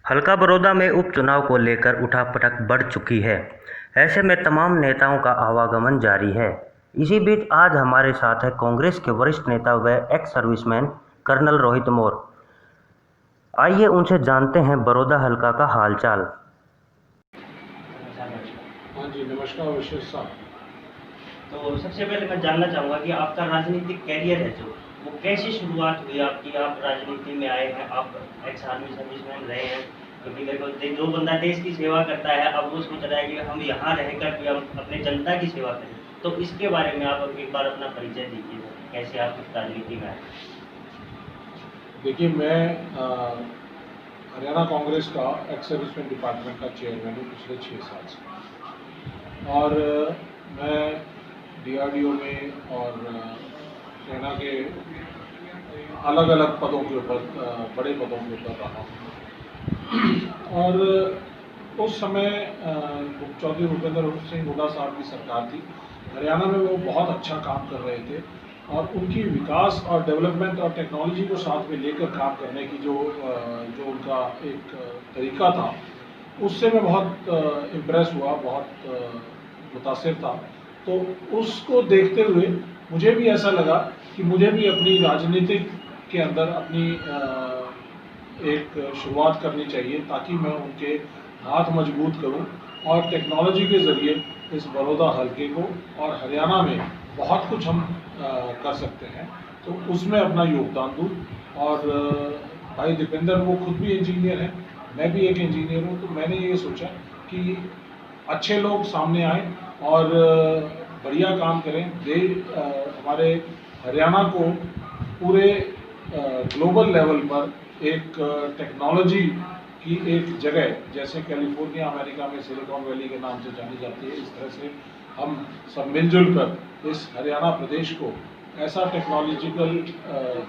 हल्का बड़ौदा में उपचुनाव को लेकर उठापटक बढ़ चुकी है। ऐसे में तमाम नेताओं का आवागमन जारी है। इसी बीच आज हमारे साथ है कांग्रेस के वरिष्ठ नेता व एक्स सर्विसमैन कर्नल रोहित मोर। आइए उनसे जानते हैं बड़ौदा हल्का का हालचाल। हाँ जी, नमस्कार विशेष साहब। तो सबसे पहले मैं जानना चाहूँगा कि आपका राजनीतिक कैरियर है वो कैसे शुरुआत हुई आपकी? आप राजनीति में आए हैं, आप एक्स आर्मी सर्विसमैन रहे हैं, क्योंकि देखो जो बंदा देश की सेवा करता है अब वो सोच रहा है कि हम यहाँ रहकर भी हम अपने जनता की सेवा करें। तो इसके बारे में आप एक बार अपना परिचय दीजिए, कैसे आप इस राजनीति में आए? देखिए, मैं हरियाणा कांग्रेस का एक्स सर्विसमैन डिपार्टमेंट का चेयरमैन हूँ पिछले 6 साल से, और मैं डीआरडीओ में और सेना के अलग अलग पदों के ऊपर, बड़े पदों के ऊपर रहा हूँ। और उस समय चौधरी भूपेंद्र सिंह हुड्डा साहब की सरकार थी। हरियाणा में वो बहुत अच्छा काम कर रहे थे और उनकी विकास और डेवलपमेंट और टेक्नोलॉजी को साथ में लेकर काम करने की जो उनका एक तरीका था, उससे मैं बहुत इम्प्रेस हुआ, बहुत मुतासिर था। तो उसको देखते हुए मुझे भी ऐसा लगा कि मुझे भी अपनी राजनीतिक के अंदर अपनी एक शुरुआत करनी चाहिए, ताकि मैं उनके हाथ मजबूत करूं और टेक्नोलॉजी के ज़रिए इस बड़ौदा हल्के को और हरियाणा में बहुत कुछ हम कर सकते हैं, तो उसमें अपना योगदान दूं। और भाई दीपेंद्र वो खुद भी इंजीनियर हैं, मैं भी एक इंजीनियर हूं, तो मैंने ये सोचा कि अच्छे लोग सामने आए और बढ़िया काम करें। हमारे हरियाणा को पूरे ग्लोबल लेवल पर एक टेक्नोलॉजी की एक जगह, जैसे कैलिफोर्निया अमेरिका में सिलिकॉन वैली के नाम से जानी जाती है, इस तरह से हम सब मिलजुल कर इस हरियाणा प्रदेश को ऐसा टेक्नोलॉजिकल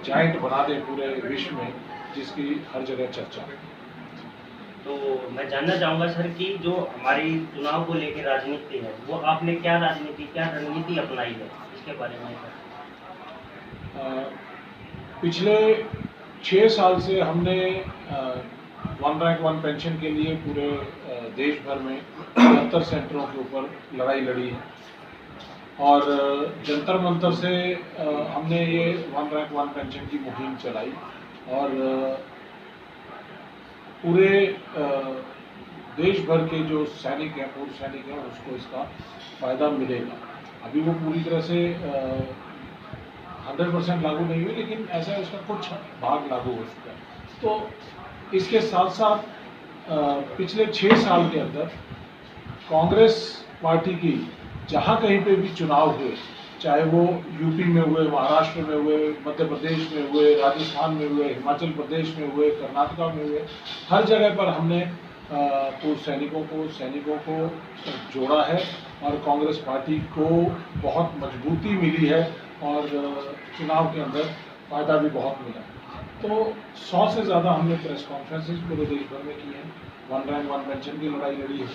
जाइंट बना दें पूरे विश्व में, जिसकी हर जगह चर्चा है। तो मैं जानना चाहूँगा सर कि जो हमारी चुनाव को लेकर राजनीति है, वो आपने क्या रणनीति अपनाई है, इसके बारे में सर? पिछले 6 साल से हमने वन रैंक वन पेंशन के लिए पूरे देश भर में 72 सेंटरों के ऊपर लड़ाई लड़ी है, और जंतर मंतर से हमने ये वन रैंक वन पेंशन की मुहिम चलाई, और पूरे देश भर के जो सैनिक हैं, पूर्व सैनिक हैं, उसको इसका फ़ायदा मिलेगा। अभी वो पूरी तरह से 100% लागू नहीं हुई, लेकिन ऐसा उसका कुछ भाग लागू हो चुका है। तो इसके साथ साथ पिछले 6 साल के अंदर कांग्रेस पार्टी की जहाँ कहीं पे भी चुनाव हुए, चाहे वो यूपी में हुए, महाराष्ट्र में हुए, मध्य प्रदेश में हुए, राजस्थान में हुए, हिमाचल प्रदेश में हुए, कर्नाटका में हुए, हर जगह पर हमने पूर्व सैनिकों को जोड़ा है, और कांग्रेस पार्टी को बहुत मजबूती मिली है और चुनाव के अंदर फ़ायदा भी बहुत मिला। तो 100 से ज़्यादा हमने प्रेस कॉन्फ्रेंसेस पूरे देश भर में की हैं। वन रैंक वन पेंशन की लड़ाई लड़ी है।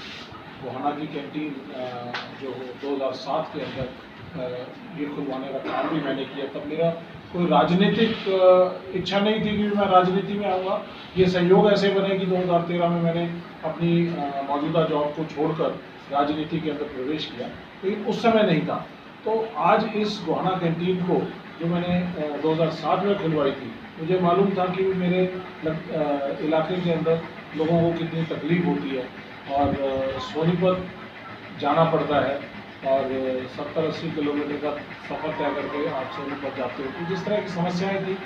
गोहाना की कैंटीन जो 2007 के अंदर ये खुलवाने का काम भी मैंने किया। तब मेरा कोई राजनीतिक इच्छा नहीं थी कि मैं राजनीति में आऊँगा। ये संयोग ऐसे बने कि 2013 में मैंने अपनी मौजूदा जॉब को छोड़कर राजनीति के अंदर प्रवेश किया, लेकिन उस समय नहीं था। तो आज इस गोहाना कैंटीन को जो मैंने 2007 में खुलवाई थी, मुझे मालूम था कि मेरे इलाके के अंदर लोगों को कितनी तकलीफ होती है, और सोनीपत जाना पड़ता है, और 70-80 किलोमीटर का सफ़र तय करके आप सोनीपत जाते हो। तो जिस तरह की समस्याएं थी,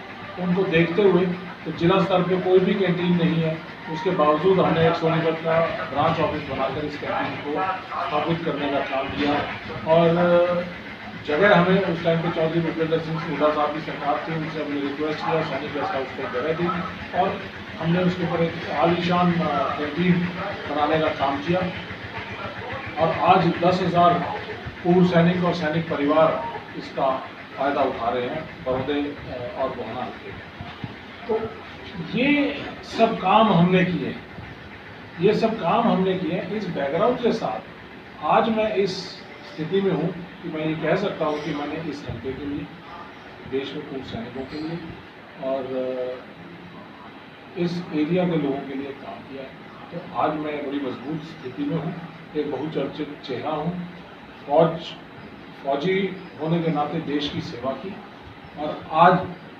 उनको देखते हुए तो जिला स्तर पे कोई भी कैंटीन नहीं है, उसके बावजूद हमने एक सोनीपत का ब्रांच ऑफिस बनाकर इस कैंटीन को स्थापित करने का काम किया। और जगह हमें उस टाइम पे चौधरी भूपेंद्र सिंह हुड्डा साहब की सरकार थी, उनसे हमने रिक्वेस्ट किया, सैनिक गेस्ट हाउस को जगह दी, और हमने उसके ऊपर एक आलीशान कैंटीन बनाने का काम किया। और आज 10,000 पूर्व सैनिक और सैनिक परिवार इसका फ़ायदा उठा रहे हैं, बड़ौदे और गोहाना के। तो ये सब काम हमने किए। इस बैकग्राउंड के साथ आज मैं इस स्थिति में हूँ कि मैं ये कह सकता हूँ कि मैंने इस हल्के के लिए, देश में पूर्व सैनिकों के लिए और इस एरिया के लोगों के लिए काम किया है। तो आज मैं बड़ी मजबूत स्थिति में हूँ, एक बहुचर्चित चेहरा हूँ। फौजी होने के नाते देश की सेवा की और आज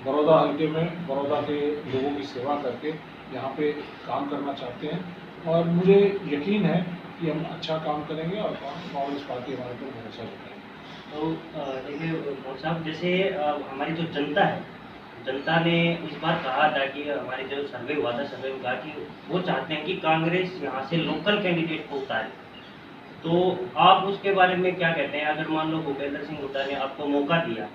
बड़ौदा हल्के में बड़ौदा के लोगों की सेवा करके यहाँ पे काम करना चाहते हैं और मुझे यकीन है कि हम अच्छा काम करेंगे और कांग्रेस पार्टी हमारे पर भरोसा जताएगी। तो देखिए मोदी साहब, जैसे हमारी जो जनता है, जनता ने इस बार कहा था कि हमारे जो सर्वे हुआ था, सर्वे में कहा कि वो चाहते हैं कि कांग्रेस यहाँ से लोकल कैंडिडेट को उतारे। तो आप उसके बारे में क्या कहते हैं? अगर मान लो भूपेंद्र सिंह हुड्डा ने आपको मौका दिया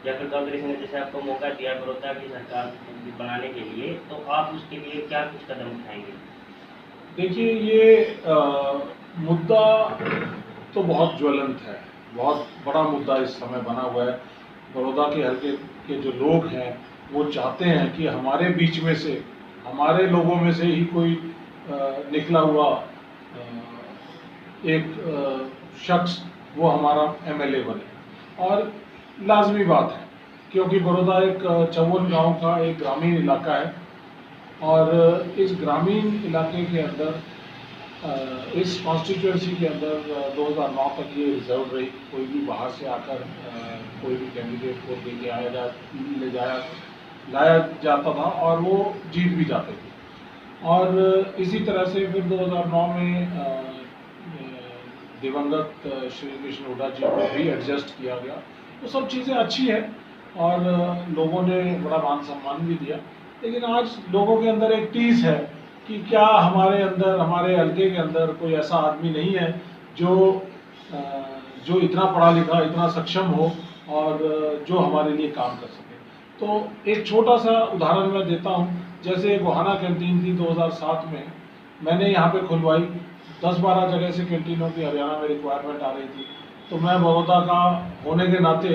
या फिर कांग्रेस ने जैसे आपको मौका दिया बड़ौदा की सरकार बनाने के लिए, तो आप उसके लिए क्या कुछ कदम उठाएंगे? देखिए, ये मुद्दा तो बहुत ज्वलंत है, बहुत बड़ा मुद्दा इस समय बना हुआ है। बड़ौदा के हल्के के जो लोग हैं वो चाहते हैं कि हमारे बीच में से, हमारे लोगों में से ही कोई निकला हुआ एक शख्स वो हमारा एमएलए बने। और लाजमी बात है क्योंकि बड़ौदा एक 54 गांव का एक ग्रामीण इलाका है और इस ग्रामीण इलाके के अंदर इस कॉन्स्टिट्यूंसी के अंदर 2009 तक ये रिजर्व रही। कोई भी बाहर से आकर कोई भी कैंडिडेट को लेके लाया जाता था और वो जीत भी जाते थे। और इसी तरह से फिर 2009 में दिवंगत श्री कृष्ण हुड्डा जी को भी एडजस्ट किया गया। तो सब चीज़ें अच्छी है और लोगों ने बड़ा मान सम्मान भी दिया। लेकिन आज लोगों के अंदर एक टीस है कि क्या हमारे अंदर, हमारे हल्के के अंदर कोई ऐसा आदमी नहीं है जो इतना पढ़ा लिखा, इतना सक्षम हो और जो हमारे लिए काम कर सके। तो एक छोटा सा उदाहरण मैं देता हूँ। जैसे गोहाना कैंटीन थी 2007 में, मैंने यहाँ पे खुलवाई। 10-12 जगह से कैंटीनों की हरियाणा में रिक्वायरमेंट आ रही थी। तो मैं बड़ौदा का होने के नाते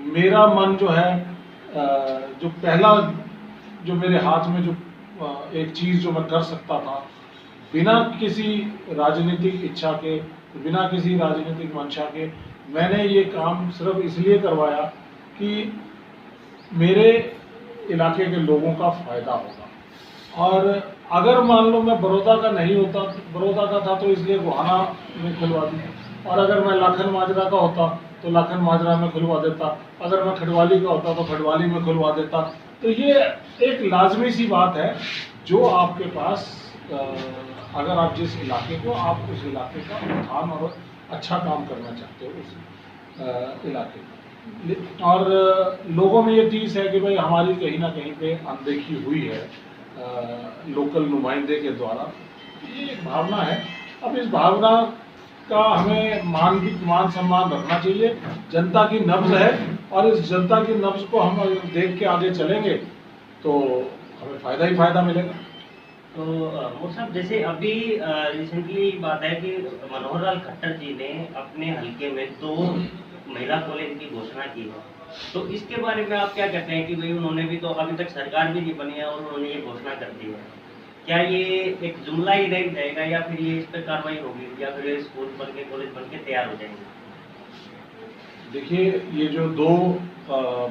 मेरा मन जो है, जो पहला जो मेरे हाथ में जो एक चीज़ जो मैं कर सकता था बिना किसी राजनीतिक इच्छा के, बिना किसी राजनीतिक मंशा के, मैंने ये काम सिर्फ इसलिए करवाया कि मेरे इलाके के लोगों का फ़ायदा होगा। और अगर मान लो मैं बड़ौदा का नहीं होता, बड़ौदा का था तो इसलिए गोहाना में खुलवा दी, और अगर मैं लाखन माजरा का होता तो लाखन माजरा में खुलवा देता, अगर मैं खड़वाली का होता तो खड़वाली में खुलवा देता। तो ये एक लाजमी सी बात है जो आपके पास, अगर आप जिस इलाके को, आप उस इलाके का उत्थान और अच्छा काम करना चाहते हो उस इलाके का। और लोगों में ये चीज़ है कि भाई हमारी कहीं ना कहीं पे अनदेखी हुई है लोकल नुमाइंदे के द्वारा। ये एक भावना है। अब इस भावना का हमें मान सम्मान रखना चाहिए। जनता की नब्ज है और इस जनता की नब्ज को हम देख के आगे चलेंगे तो हमें फ़ायदा ही फ़ायदा मिलेगा। तो मोदी साहब, जैसे अभी रिसेंटली बात है कि मनोहर लाल खट्टर जी ने अपने हल्के में 2 महिला कॉलेज की घोषणा की है। तो इसके बारे में आप क्या कहते हैं कि भाई उन्होंने भी तो अभी तक सरकार भी नहीं बनी है और उन्होंने ये घोषणा कर दी है, क्या ये एक जुमला ही रह जाएगा या फिर ये इस पर कार्रवाई होगी या फिर स्कूल बन के, कॉलेज बन के तैयार हो जाएंगे? देखिए, ये जो 2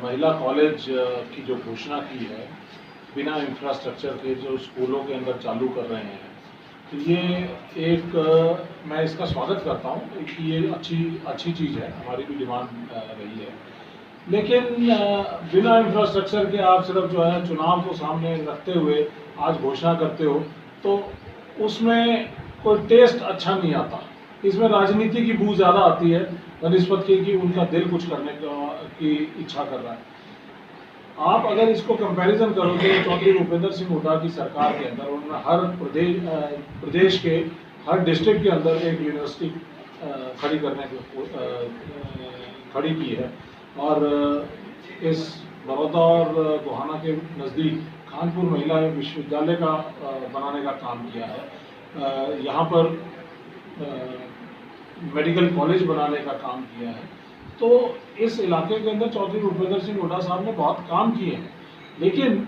महिला कॉलेज की जो घोषणा की है बिना इंफ्रास्ट्रक्चर के, जो स्कूलों के अंदर चालू कर रहे हैं, तो ये एक मैं इसका स्वागत करता हूँ कि ये अच्छी चीज़ है, हमारी भी डिमांड रही है। लेकिन बिना इंफ्रास्ट्रक्चर के आप सिर्फ जो है चुनाव को सामने रखते हुए आज घोषणा करते हो तो उसमें कोई टेस्ट अच्छा नहीं आता। इसमें राजनीति की बू ज़्यादा आती है बनिस्बत के कि उनका दिल कुछ करने की इच्छा कर रहा है। आप अगर इसको कंपैरिजन करोगे चौधरी भूपेंद्र सिंह हुड्डा की सरकार के अंदर, उन्होंने हर प्रदेश के हर डिस्ट्रिक्ट के अंदर एक यूनिवर्सिटी खड़ी की है और इस बड़ौदा और गोहाना के नज़दीक कानपुर महिला विश्वविद्यालय का बनाने का काम किया है। यहाँ पर मेडिकल कॉलेज बनाने का काम किया है। तो इस इलाके के अंदर चौधरी भूपेंद्र सिंह हुड्डा साहब ने बहुत काम किए हैं। लेकिन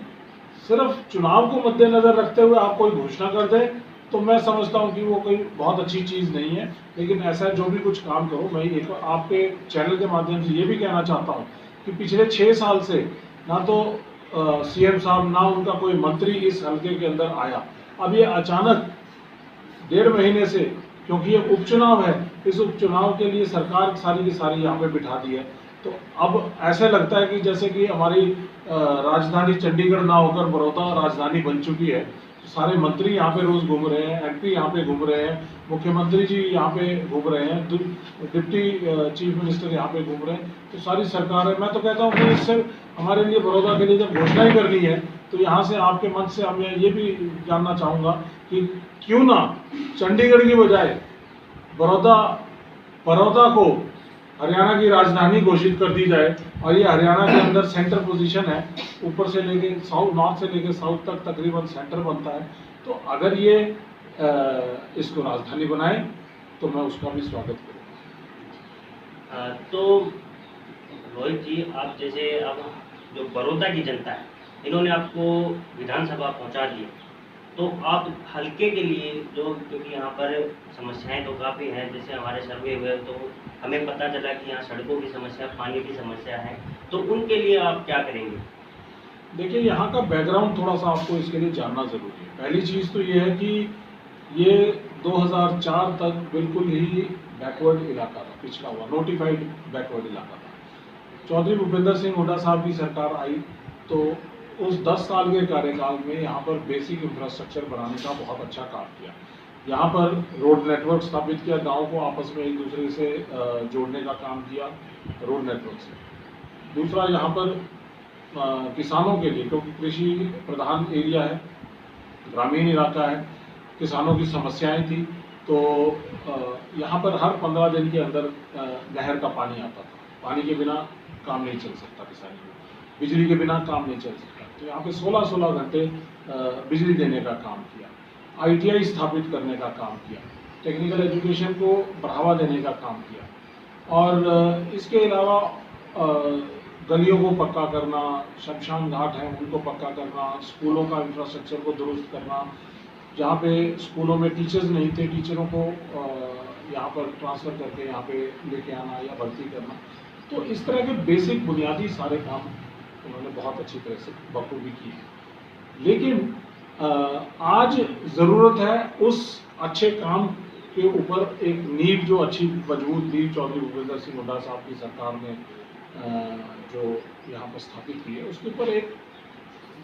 सिर्फ चुनाव को मद्देनज़र रखते हुए आप कोई घोषणा कर दें तो मैं समझता हूं कि वो कोई बहुत अच्छी चीज़ नहीं है। लेकिन ऐसा जो भी कुछ काम करो, मैं एक आपके चैनल के माध्यम से ये भी कहना चाहता हूं कि पिछले 6 साल से ना तो सीएम साहब ना उनका कोई मंत्री इस हलके के अंदर आया। अब ये अचानक 1.5 महीने से, क्योंकि ये उपचुनाव है, इस उपचुनाव के लिए सरकार सारी की सारी यहाँ पे बिठा दी है। तो अब ऐसे लगता है कि जैसे कि हमारी राजधानी चंडीगढ़ ना होकर बड़ौदा राजधानी बन चुकी है। तो सारे मंत्री यहाँ पे रोज घूम रहे हैं, एमपी यहाँ पे घूम रहे हैं, मुख्यमंत्री जी यहाँ पे घूम रहे हैं, डिप्टी चीफ मिनिस्टर यहाँ पे घूम रहे हैं। तो सारी सरकार है। मैं तो कहता हूँ कि इससे हमारे लिए, बड़ौदा के लिए जब घोषणा ही करनी है, तो यहाँ से आपके मंच से मैं ये भी जानना चाहूँगा कि क्यों ना चंडीगढ़ की बजाय बड़ौदा को हरियाणा की राजधानी घोषित कर दी जाए। और ये हरियाणा के अंदर सेंटर पोजीशन है, ऊपर से लेके साउथ, नॉर्थ से लेके साउथ तक तकरीबन सेंटर बनता है। तो अगर ये इसको राजधानी बनाए तो मैं उसका भी स्वागत करूँगा। तो रोहित जी, आप जैसे अब जो बड़ौदा की जनता है, इन्होंने आपको विधानसभा पहुंचा दिया, तो आप हल्के के लिए जो, क्योंकि यहाँ पर समस्याएं तो काफ़ी हैं, जैसे हमारे सर्वे हुए तो हमें पता चला कि यहाँ सड़कों की समस्या, पानी की समस्या है, तो उनके लिए आप क्या करेंगे? देखिए, यहाँ का बैकग्राउंड थोड़ा सा आपको इसके लिए जानना ज़रूरी है। पहली चीज़ तो ये है कि ये 2004 तक बिल्कुल ही बैकवर्ड इलाका था, पिछड़ा हुआ, नोटिफाइड बैकवर्ड इलाका था। चौधरी भूपेंद्र सिंह हुड्डा साहब की सरकार आई तो उस 10 साल के कार्यकाल में यहाँ पर बेसिक इंफ्रास्ट्रक्चर बनाने का बहुत अच्छा काम किया। यहाँ पर रोड नेटवर्क स्थापित किया, गाँव को आपस में एक दूसरे से जोड़ने का काम किया रोड नेटवर्क से। दूसरा, यहाँ पर किसानों के लिए, क्योंकि कृषि प्रधान एरिया है, ग्रामीण इलाका है, किसानों की समस्याएं थी, तो यहाँ पर हर 15 दिन के अंदर नहर का पानी आता था। पानी के बिना काम नहीं चल सकता किसानी को, बिजली के बिना काम नहीं चल सकता। तो यहाँ पे 16-16 घंटे बिजली देने का काम किया, ITI स्थापित करने का काम किया, टेक्निकल एजुकेशन को बढ़ावा देने का काम किया। और इसके अलावा गलियों को पक्का करना, शमशान घाट हैं उनको पक्का करना, स्कूलों का इंफ्रास्ट्रक्चर को दुरुस्त करना, जहाँ पे स्कूलों में टीचर्स नहीं थे, टीचरों को यहाँ पर ट्रांसफ़र करके यहाँ पे लेके आना या भर्ती करना। तो इस तरह के बेसिक बुनियादी सारे काम उन्होंने बहुत अच्छी तरह से बखूबी की है। लेकिन आज ज़रूरत है उस अच्छे काम के ऊपर एक नींव, जो अच्छी मजबूत नींव चौधरी भूपेंद्र सिंह हुड्डा साहब की सरकार ने जो यहाँ पर स्थापित की है, उसके ऊपर एक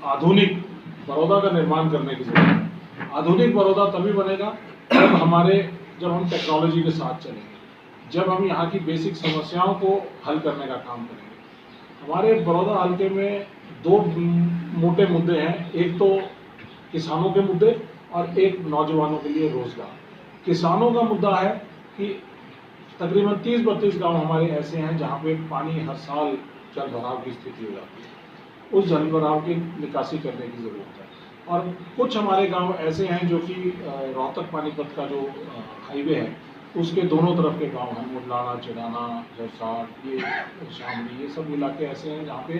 आधुनिक बड़ौदा का निर्माण करने की जरूरत है। आधुनिक बड़ौदा तभी बनेगा जब हम टेक्नोलॉजी के साथ चलेंगे, जब हम यहाँ की बेसिक समस्याओं को हल करने का काम करेंगे। हमारे बड़ौदा हल्के में 2 मोटे मुद्दे हैं, एक तो किसानों के मुद्दे और एक नौजवानों के लिए रोजगार। किसानों का मुद्दा है कि तकरीबन 30-32 गांव हमारे ऐसे हैं जहां पे पानी हर साल जल भराव की स्थिति हो जाती है। उस जल भराव की निकासी करने की ज़रूरत है। और कुछ हमारे गांव ऐसे हैं जो कि रोहतक पानीपत का जो हाईवे है उसके दोनों तरफ के गांव हैं, मुडलाना, चिड़ाना, जरसाट, ये शामली, ये सब इलाके ऐसे हैं जहाँ पे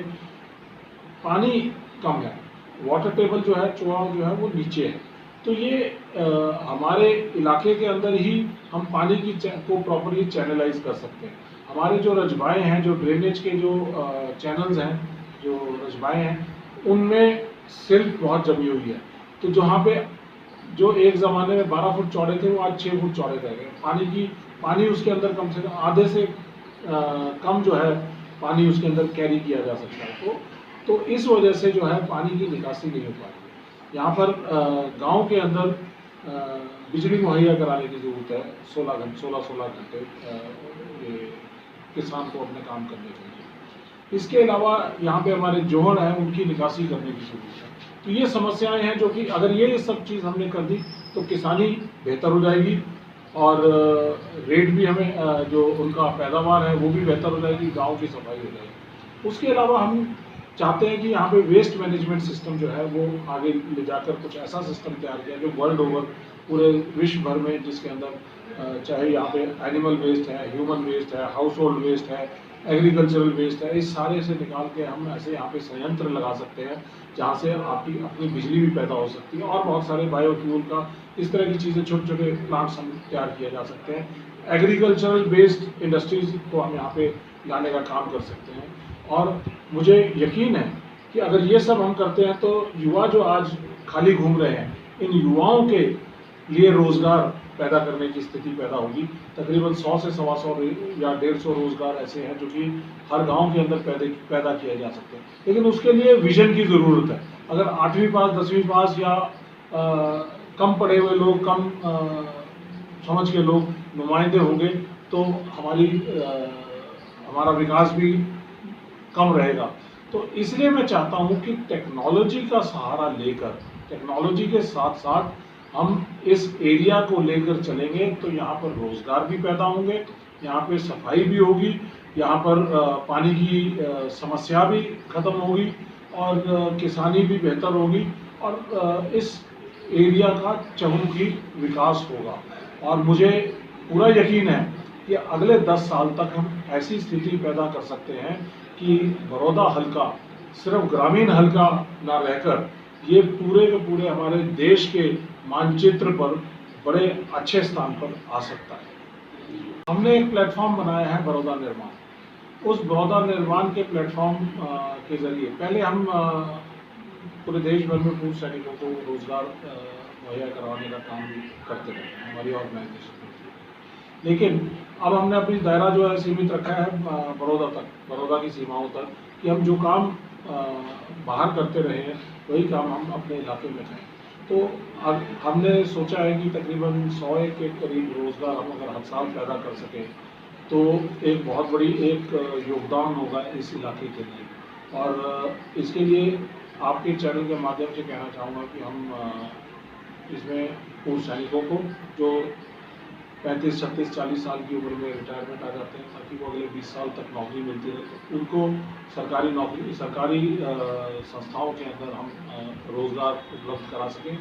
पानी कम है, वाटर टेबल जो है, चुआव जो है वो नीचे है। तो ये हमारे इलाके के अंदर ही हम पानी की को प्रॉपरली चैनलाइज कर सकते हैं। हमारे जो रजबाएँ हैं, जो ड्रेनेज के जो चैनल्स हैं, जो रजबाएँ हैं, उनमें सिल्ट बहुत जमी हुई है। तो जहाँ पे जो एक ज़माने में 12 फुट चौड़े थे वो आज 6 फुट चौड़े रह गए। पानी उसके अंदर कम से कम आधे से कम जो है पानी उसके अंदर कैरी किया जा सकता है। तो इस वजह से जो है पानी की निकासी नहीं हो पा रही है। यहाँ पर गांव के अंदर बिजली मुहैया कराने की ज़रूरत है। 16 घंटे ये किसान को अपने काम करने चाहिए। इसके अलावा यहाँ पे हमारे जोहड़ हैं, उनकी निकासी करने की ज़रूरत है। तो ये समस्याएं हैं जो कि अगर ये सब चीज़ हमने कर दी तो किसानी बेहतर हो जाएगी और रेट भी हमें जो उनका पैदावार है वो भी बेहतर हो जाएगी, गाँव की सफाई हो जाएगी। उसके अलावा हम चाहते हैं कि यहाँ पे वेस्ट मैनेजमेंट सिस्टम जो है वो आगे ले जाकर कुछ ऐसा सिस्टम तैयार किया जो वर्ल्ड ओवर पूरे विश्व भर में, जिसके अंदर चाहे यहाँ पे एनिमल वेस्ट है, ह्यूमन वेस्ट है, हाउस होल्ड वेस्ट है, एग्रीकल्चरल वेस्ट है, इस सारे से निकाल के हम ऐसे यहाँ पे संयंत्र लगा सकते हैं जहाँ से आपकी अपनी बिजली भी पैदा हो सकती है और बहुत सारे बायोफ्यूल का, इस तरह की चीज़ें, छोटे छोटे प्लांट्स हम तैयार किए जा सकते हैं। एग्रीकल्चरल बेस्ड इंडस्ट्रीज़ को हम यहाँ पे लाने का काम कर सकते हैं। और मुझे यकीन है कि अगर ये सब हम करते हैं तो युवा जो आज खाली घूम रहे हैं, इन युवाओं के लिए रोजगार पैदा करने की स्थिति पैदा होगी। तकरीबन 100 से 125 या 150 रोजगार ऐसे हैं जो कि हर गांव के अंदर पैदा किए जा सकते हैं, लेकिन उसके लिए विजन की ज़रूरत है। अगर 8वीं पास 10वीं पास या कम पढ़े हुए लोग, कम समझ के लोग नुमाइंदे होंगे तो हमारा विकास भी कम रहेगा। तो इसलिए मैं चाहता हूं कि टेक्नोलॉजी का सहारा लेकर, टेक्नोलॉजी के साथ साथ हम इस एरिया को लेकर चलेंगे तो यहाँ पर रोजगार भी पैदा होंगे, यहाँ पे सफाई भी होगी, यहाँ पर पानी की समस्या भी खत्म होगी और किसानी भी बेहतर होगी और इस एरिया का चहुमुखी विकास होगा। और मुझे पूरा यकीन है कि अगले 10 साल तक हम ऐसी स्थिति पैदा कर सकते हैं कि बड़ौदा हल्का सिर्फ ग्रामीण हल्का ना रहकर ये पूरे के पूरे हमारे देश के मानचित्र पर बड़े अच्छे स्थान पर आ सकता है। हमने एक प्लेटफॉर्म बनाया है बड़ौदा निर्माण। उस बड़ौदा निर्माण के प्लेटफॉर्म के जरिए पहले हम पूरे देश भर में पूर्व सैनिकों को रोजगार मुहैया करवाने का काम करते रहे, हमारी ऑर्गेनाइजेशन। लेकिन अब हमने अपनी दायरा जो है सीमित रखा है बड़ौदा तक, बड़ौदा की सीमाओं तक, कि हम जो काम बाहर करते रहे हैं वही काम हम अपने इलाके में करें। तो अब हमने सोचा है कि तकरीबन 100 के करीब रोजगार हम अगर हर साल पैदा कर सकें तो एक बहुत बड़ी एक योगदान होगा इस इलाके के लिए। और इसके लिए आपके चैनल के माध्यम से कहना चाहूँगा कि हम इसमें पूर्व सैनिकों को जो 35, 36, 40 साल की उम्र में रिटायरमेंट आ जाते हैं ताकि वो अगले 20 साल तक नौकरी मिलती रहे, तो उनको सरकारी नौकरी, सरकारी संस्थाओं के अंदर हम रोज़गार उपलब्ध करा सकें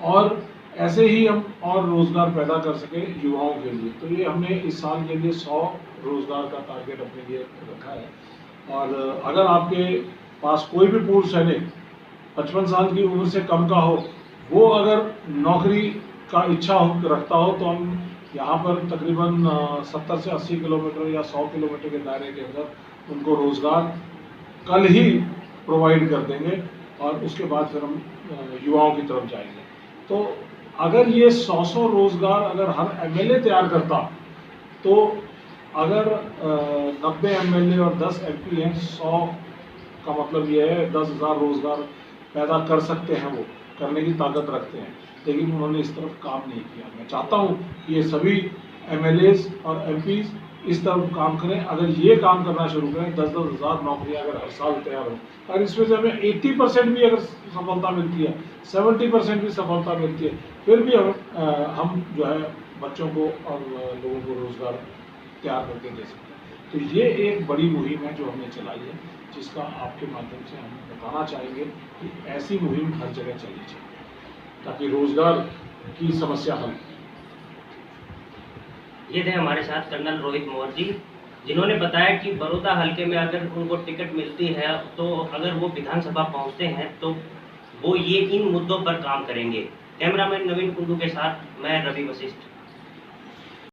और ऐसे ही हम और रोज़गार पैदा कर सकें युवाओं के लिए। तो ये हमने इस साल के लिए 100 रोज़गार का टारगेट अपने लिए रखा है। और अगर आपके पास कोई भी पूर्व सैनिक 55 साल की उम्र से कम का हो, वो अगर नौकरी का इच्छा रखता हो तो हम यहाँ पर तकरीबन 70 से 80 किलोमीटर या 100 किलोमीटर के दायरे के अंदर उनको रोज़गार कल ही प्रोवाइड कर देंगे और उसके बाद फिर हम युवाओं की तरफ जाएंगे। तो अगर ये 100 रोज़गार अगर हर एमएलए तैयार करता तो अगर 90 एमएलए और 10 एमपी हैं, 100 का मतलब ये है 10,000 रोज़गार पैदा कर सकते हैं, वो करने की ताकत रखते हैं, लेकिन उन्होंने इस तरफ काम नहीं किया। मैं चाहता हूँ कि ये सभी एमएलएज और एमपीज इस तरफ काम करें। अगर ये काम करना शुरू करें, 10-10 हज़ार नौकरियाँ अगर हर साल तैयार हो और इसमें से हमें 80% भी अगर सफलता मिलती है, 70% भी सफलता मिलती है, फिर भी हम जो है बच्चों को और लोगों को रोज़गार तैयार करके दे सकते हैं। तो ये एक बड़ी मुहिम है जो हमने चलाई है, जिसका आपके माध्यम से हम बताना चाहेंगे कि ऐसी मुहिम हर जगह चलनी चाहिए ताकि रोजगार की समस्या हल। ये थे हमारे साथ कर्नल रोहित मोहर जी, जिन्होंने बताया कि बड़ौदा हल्के में अगर उनको टिकट मिलती है तो अगर वो विधानसभा पहुंचते हैं तो वो ये इन मुद्दों पर काम करेंगे। कैमरामैन नवीन कुंडू के साथ मैं रवि वशिष्ठ।